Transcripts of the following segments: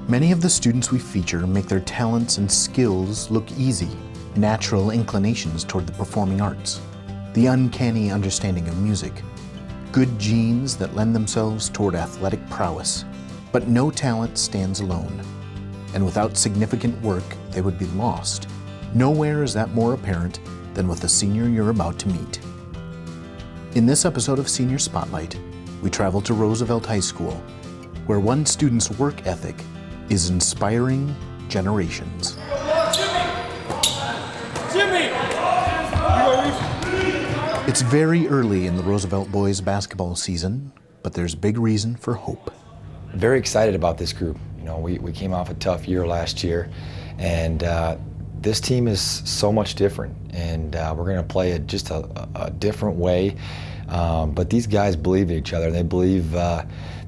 Many of the students we feature make their talents and skills look easy, natural inclinations toward the performing arts, the uncanny understanding of music, good genes that lend themselves toward athletic prowess. But no talent stands alone, and without significant work, they would be lost. Nowhere is that more apparent than with the senior you're about to meet. In this episode of Senior Spotlight, we travel to Roosevelt High School, where one student's work ethic is inspiring generations. Jimmy! It's very early in the Roosevelt boys basketball season, but there's big reason for hope. Very excited about this group. You know, we came off a tough year last year, and this team is so much different, and we're going to play it just a different way. But these guys believe in each other. They believe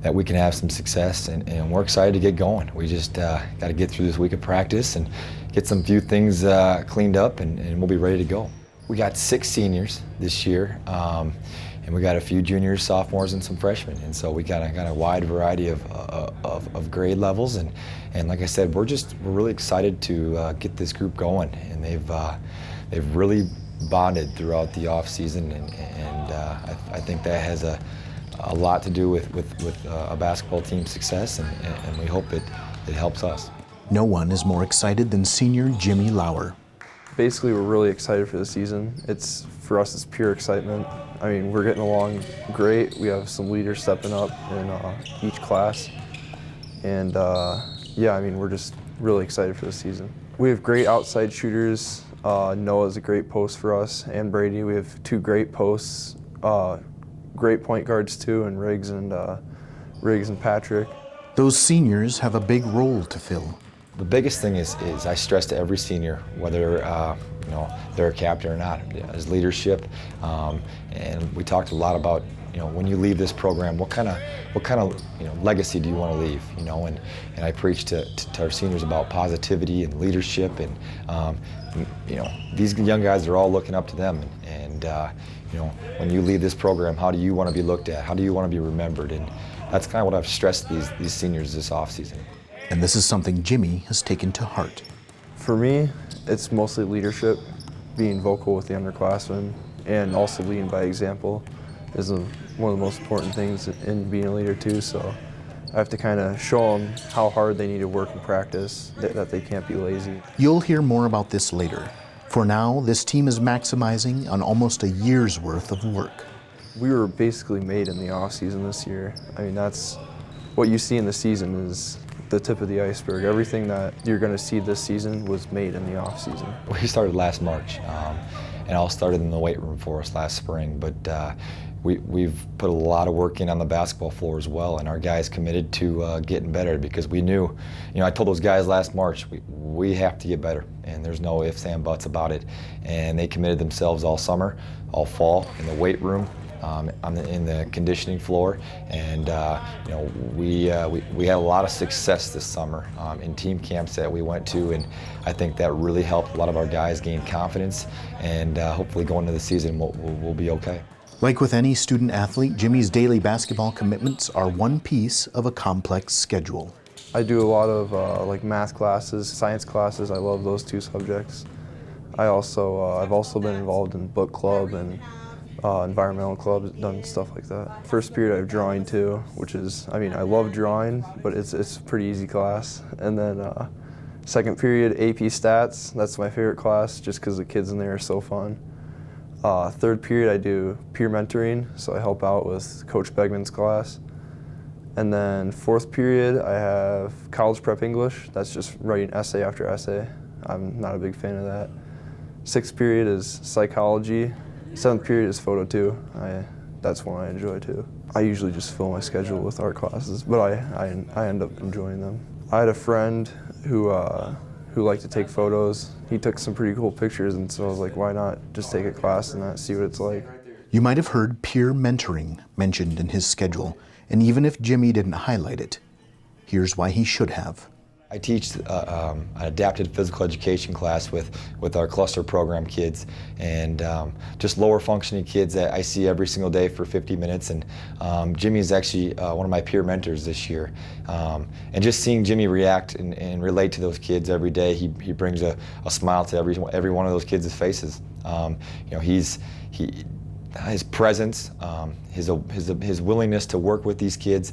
that we can have some success, and we're excited to get going. We just got to get through this week of practice and get some few things cleaned up, and we'll be ready to go. We got 6 seniors this year, and we got a few juniors, sophomores, and some freshmen. And so we got a wide variety of grade levels. And like I said, we're really excited to get this group going. And they've really bonded throughout the off season, and I think that has a lot to do with a basketball team's success, and we hope it helps us. No one is more excited than senior Jimmy Lauer. Basically, we're really excited for the season. For us, it's pure excitement. I mean, we're getting along great. We have some leaders stepping up in each class. And yeah, I mean, we're just really excited for the season. We have great outside shooters. Noah's a great post for us, and Brady. We have 2 great posts, great point guards too, and Riggs and Patrick. Those seniors have a big role to fill. The biggest thing is I stress to every senior, whether they're a captain or not, is leadership. And we talked a lot about, when you leave this program, what kind of legacy do you want to leave? And I preach to our seniors about positivity and leadership, and these young guys are all looking up to them. And when you leave this program, how do you want to be looked at? How do you want to be remembered? And that's kind of what I've stressed these seniors this off season. And this is something Jimmy has taken to heart. For me, it's mostly leadership, being vocal with the underclassmen, and also leading by example is one of the most important things in being a leader too. So I have to kind of show them how hard they need to work and practice, that they can't be lazy. You'll hear more about this later. For now, this team is maximizing on almost a year's worth of work. We were basically made in the off season this year. I mean, that's what you see in the season is the tip of the iceberg. Everything that you're going to see this season was made in the off season. We started last March, and all started in the weight room for us last spring, but we've put a lot of work in on the basketball floor as well, and our guys committed to getting better, because we knew, I told those guys last March, we have to get better, and there's no ifs and buts about it. And they committed themselves all summer, all fall, in the weight room, in the conditioning floor, and we had a lot of success this summer in team camps that we went to, and I think that really helped a lot of our guys gain confidence, and hopefully going into the season we'll be okay. Like with any student athlete, Jimmy's daily basketball commitments are one piece of a complex schedule. I do a lot of like math classes, science classes. I love those 2 subjects. I've also been involved in book club and environmental clubs, done stuff like that. First period I have drawing too, which is, I love drawing, but it's a pretty easy class. And then second period, AP Stats, that's my favorite class just because the kids in there are so fun. Third period I do peer mentoring, so I help out with Coach Begman's class. And then fourth period I have college prep English, that's just writing essay after essay. I'm not a big fan of that. Sixth period is psychology. 7th period is photo too. That's one I enjoy too. I usually just fill my schedule with art classes, but I end up enjoying them. I had a friend who liked to take photos. He took some pretty cool pictures, and so I was like, why not just take a class and see what it's like. You might have heard peer mentoring mentioned in his schedule, and even if Jimmy didn't highlight it, here's why he should have. I teach an adapted physical education class with our cluster program kids, and just lower functioning kids that I see every single day for 50 minutes. And Jimmy is actually one of my peer mentors this year. And just seeing Jimmy react and relate to those kids every day, he brings a smile to every one of those kids' faces. His presence, his willingness to work with these kids,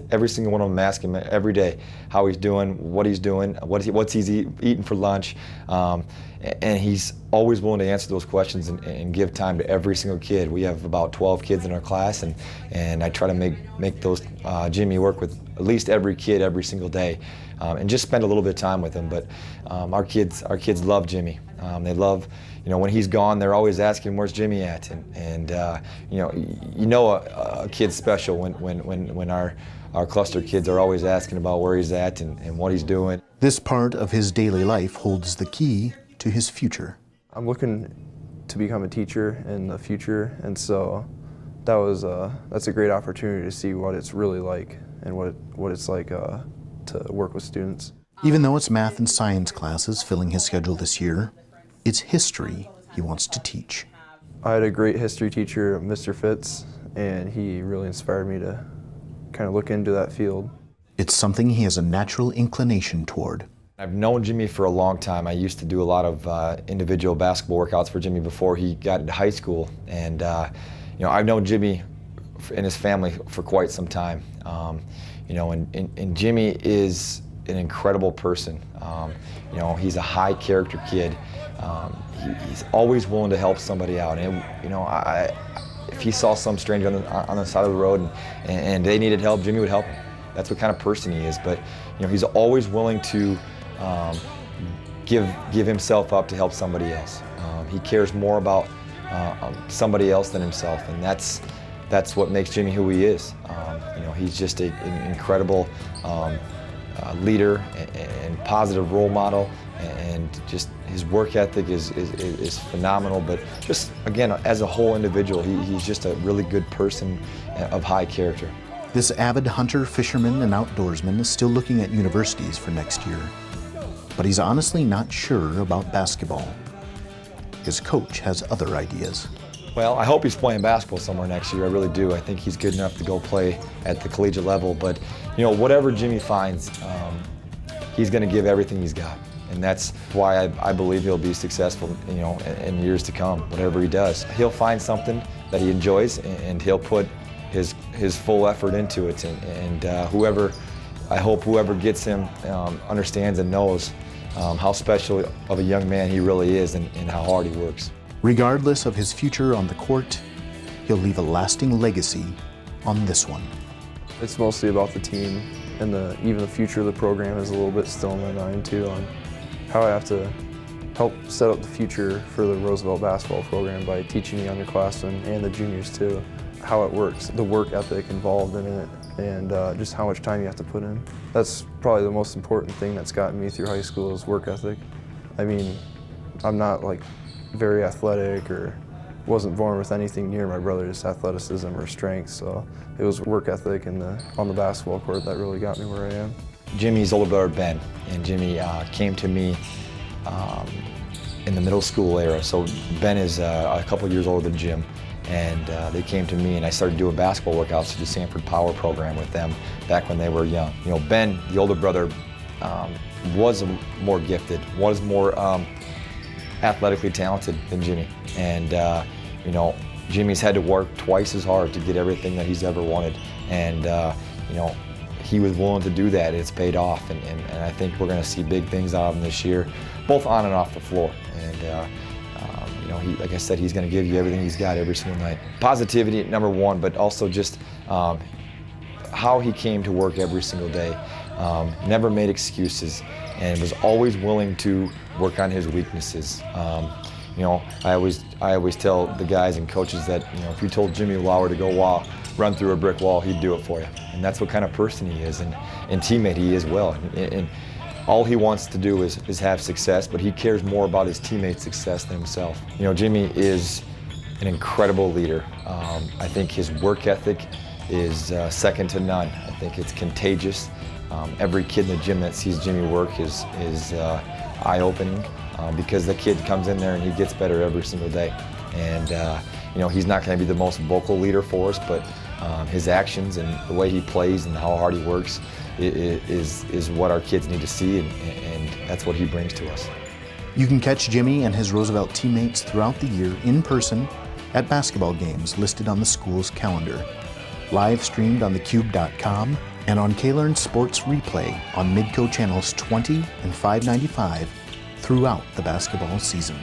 every single one of them ask him every day how he's doing, what he's doing, what's he's eating for lunch, and he's always willing to answer those questions and give time to every single kid. We have about 12 kids in our class, and I try to make those Jimmy work with at least every kid every single day, and just spend a little bit of time with him. But our kids love Jimmy. They love, when he's gone, they're always asking, "Where's Jimmy at?" And a kid's special when our cluster kids are always asking about where he's at and what he's doing. This part of his daily life holds the key to his future. I'm looking to become a teacher in the future, and so that's a great opportunity to see what it's really like and what it's like to work with students. Even though it's math and science classes filling his schedule this year, it's history he wants to teach. I had a great history teacher, Mr. Fitz, and he really inspired me to kind of look into that field. It's something he has a natural inclination toward. I've known Jimmy for a long time. I used to do a lot of individual basketball workouts for Jimmy before he got into high school, and I've known Jimmy and his family for quite some time. And Jimmy is an incredible person. He's a high character kid. He's always willing to help somebody out. And if he saw some stranger on the side of the road and they needed help, Jimmy would help him. That's what kind of person he is. But he's always willing to give himself up to help somebody else. He cares more about somebody else than himself, and that's what makes Jimmy who he is. He's just an incredible leader and positive role model, and just his work ethic is phenomenal. But just, again, as a whole individual, he's just a really good person of high character. This avid hunter, fisherman, and outdoorsman is still looking at universities for next year. But he's honestly not sure about basketball. His coach has other ideas. Well, I hope he's playing basketball somewhere next year. I really do. I think he's good enough to go play at the collegiate level. But, whatever Jimmy finds, he's going to give everything he's got. And that's why I believe he'll be successful, in years to come, whatever he does. He'll find something that he enjoys, and he'll put his full effort into it. And I hope whoever gets him understands and knows how special of a young man he really is, and how hard he works. Regardless of his future on the court, he'll leave a lasting legacy on this one. It's mostly about the team, and even the future of the program is a little bit still in my mind too, on how I have to help set up the future for the Roosevelt basketball program by teaching the underclassmen and the juniors too, how it works, the work ethic involved in it, and just how much time you have to put in. That's probably the most important thing that's gotten me through high school is work ethic. I mean, I'm not very athletic, or wasn't born with anything near my brother's athleticism or strength, so it was work ethic on the basketball court that really got me where I am. Jimmy's older brother, Ben, and Jimmy came to me in the middle school era. So Ben is a couple years older than Jim, and they came to me, and I started doing basketball workouts through the Sanford Power program with them back when they were young. Ben, the older brother, was more gifted, was more athletically talented than Jimmy, and Jimmy's had to work twice as hard to get everything that he's ever wanted, and he was willing to do that. It's paid off, and I think we're going to see big things out of him this year, both on and off the floor. And like I said, he's going to give you everything he's got every single night. Positivity, number one, but also just how he came to work every single day. Never made excuses, and was always willing to work on his weaknesses. I always tell the guys and coaches that if you told Jimmy Lauer to go run through a brick wall, he'd do it for you. And that's what kind of person he is, and teammate he is well. And all he wants to do is have success, but he cares more about his teammates' success than himself. Jimmy is an incredible leader. I think his work ethic is second to none. I think it's contagious, Every kid in the gym that sees Jimmy work is eye-opening because the kid comes in there and he gets better every single day. And you know, he's not going to be the most vocal leader for us, but his actions and the way he plays and how hard he works is what our kids need to see, and that's what he brings to us. You can catch Jimmy and his Roosevelt teammates throughout the year in person at basketball games listed on the school's calendar, live streamed on thecube.com and on K-Learn Sports Replay on Midco channels 20 and 595 throughout the basketball season.